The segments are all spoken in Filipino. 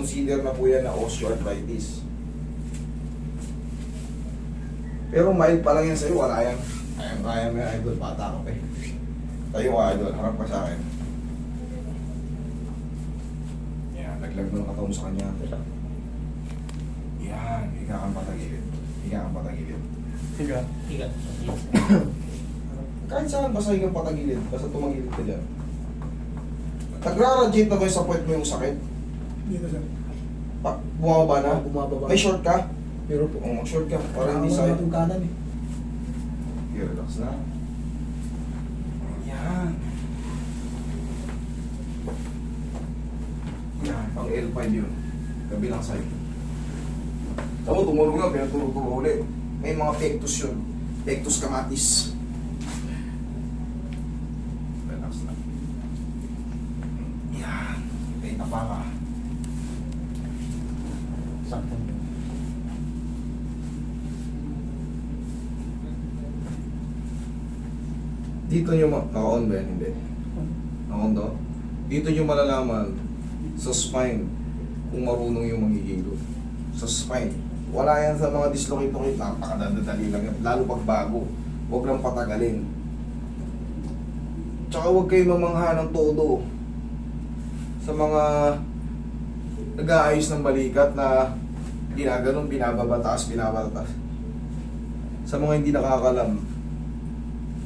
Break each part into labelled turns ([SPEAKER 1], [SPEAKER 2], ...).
[SPEAKER 1] consider na po yan na osteoarthritis. Pero mild pa lang yan sa'yo, wala yan. Kaya mo yan, idol, bata ka pa eh. Tayo ka, idol, harap ka sa akin. Yan, naglag mo ng katawan sa kanya. Yan, higa kang patagilid. Higa kang patagilid.
[SPEAKER 2] Higa.
[SPEAKER 1] Kahit saan, basta higang patagilid. Basta tumagilid ka dyan. Nagra-radiate na ba yung sa puwet mo yung sakit?
[SPEAKER 2] Dito sir.
[SPEAKER 1] Bumababa na?
[SPEAKER 2] Bumababa.
[SPEAKER 1] May short ka?
[SPEAKER 2] Pero po.
[SPEAKER 1] Oo, mag-short ka. Para hindi sakit.
[SPEAKER 2] Itong kanan eh.
[SPEAKER 1] Okay, relax na. Yan. Yan, pang L5 yun. Kabilang side. Tama, tumulog na, pinatulog-tulog ulit. May mga pectus yun. Pectus camatis. Relax na. Yan. May tapa ka.
[SPEAKER 2] Sakto.
[SPEAKER 1] Dito nyo naka-on ba yan? Hindi. Naka-on to? Dito nyo malalaman sa spine kung marunong yung manghihilot. Sa spine. Wala yan sa mga dislocate-locate. Napakadadali lang yan. Lalo pag bago. Huwag lang patagalin. Tsaka huwag kayo mamangha ng todo sa mga nag-aayos ng balikat na ginaganon, binababataas. Sa mga hindi nakakalam,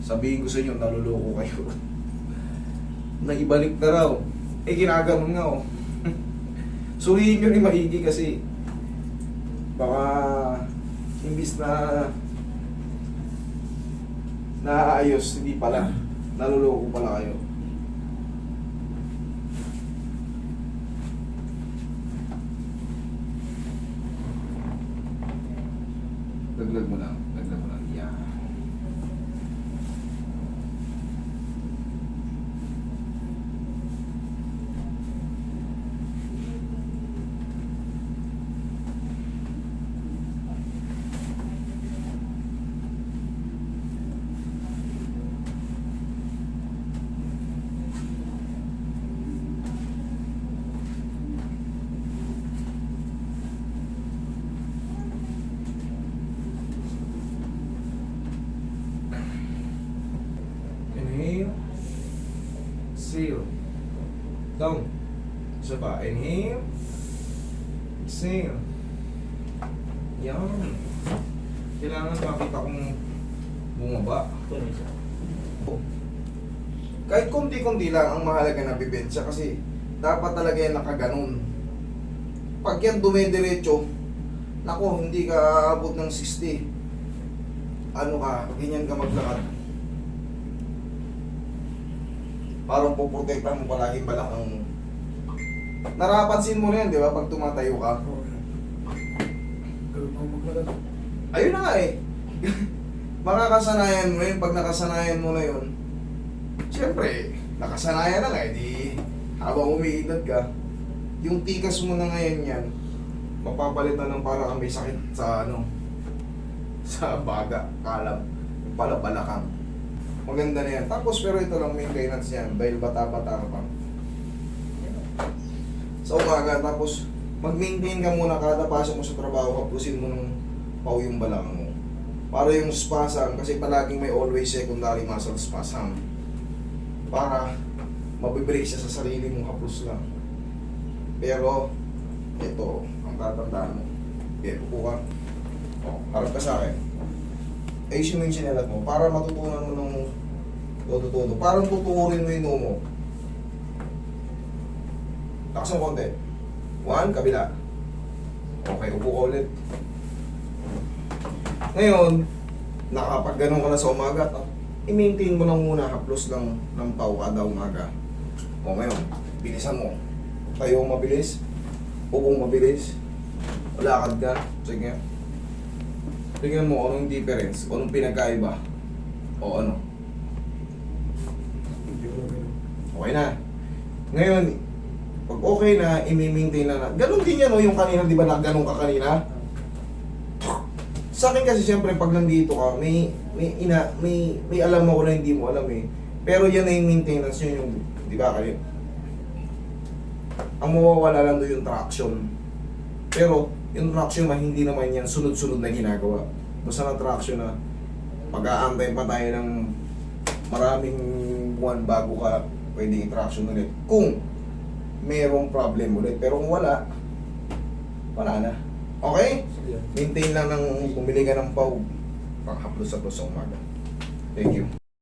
[SPEAKER 1] sabihin ko sa inyo, naluloko kayo. Naibalik na raw. Eh, ginaganon nga, oh. Suriin nyo ni maigi kasi baka imbis na naayos, hindi pala. Naluloko pala kayo. Daglag mo lang. Daglag mo lang. Yeah. Inhale. Exhale. Down. Isa pa. Inhale. Exhale. Yan. Kailangan makita kong bumaba. Kahit konti-konti lang ang mahalaga na bibensya kasi dapat talaga yan nakaganon. Pag yan dumidiretso, nako, hindi ka aabot ng 60. Ano ka, ganyan ka maglakad. Parang puprotektahan mo palaging balakang. Narapansin mo na yan, di ba? Pag tumatayo ka.
[SPEAKER 2] Pero ako maglakad.
[SPEAKER 1] Ayun na nga eh. Makakasanayan mo yun. Pag nakasanayan mo na yun, siyempre, nakasanayan na nga eh. Di, habang umiidad ka, yung tikas mo na ngayon yan, mapapalitan ng parang may sakit sa ano, sa baga, kalab, pala balakang. Maganda na yan. Tapos pero ito lang maintenance yan dahil bata-bata ka pa. Sa umaga, tapos mag-maintain ka muna kada pasok mo sa trabaho, hapusin mo ng pau yung balakang mo. Para yung spasm, kasi palaging may always secondary muscle spasm. Para mabibreak siya sa sarili mong haplos lang. Pero, ito, ang tatandaan mo. Okay, upo ka. O, harap ka sa akin. Ayusin mo yung sinelat mo para matutunan mo ng todo-todo. Parang tutuurin mo yung noo mo. Lakas ng konti. 1, kabila. Okay, upo ka ulit. Ngayon, nakapag ganun ka na sa umaga, i-maintain mo lang muna, haplos lang ng pau kada umaga. O ngayon, bilisan mo. Tayo mabilis, upong mabilis, lakad ka, sige. Tingnan mo anong difference, anong pinagkaiba, o ano. Okay na. Ngayon, pag okay na, i-maintain na. Ganun din yan, o, yung kanina, di ba na ganun ka kanina? Sa akin kasi siyempre pag nandito ka, may alam ako na hindi mo alam eh. Pero yan na yung maintenance yun yung, di ba kayo? Ang mawawala lang doon yung traction. Pero, yung traction na hindi naman yan sunod-sunod na ginagawa. Basta na traction na pag-aantay pa tayo ng maraming buwan bago ka pwedeng i-traction ulit. Kung merong problem ulit. Pero kung wala, wala na. Okay? Maintain lang ng bumili ka ng pau. Pang-haplos sa umaga. Thank you.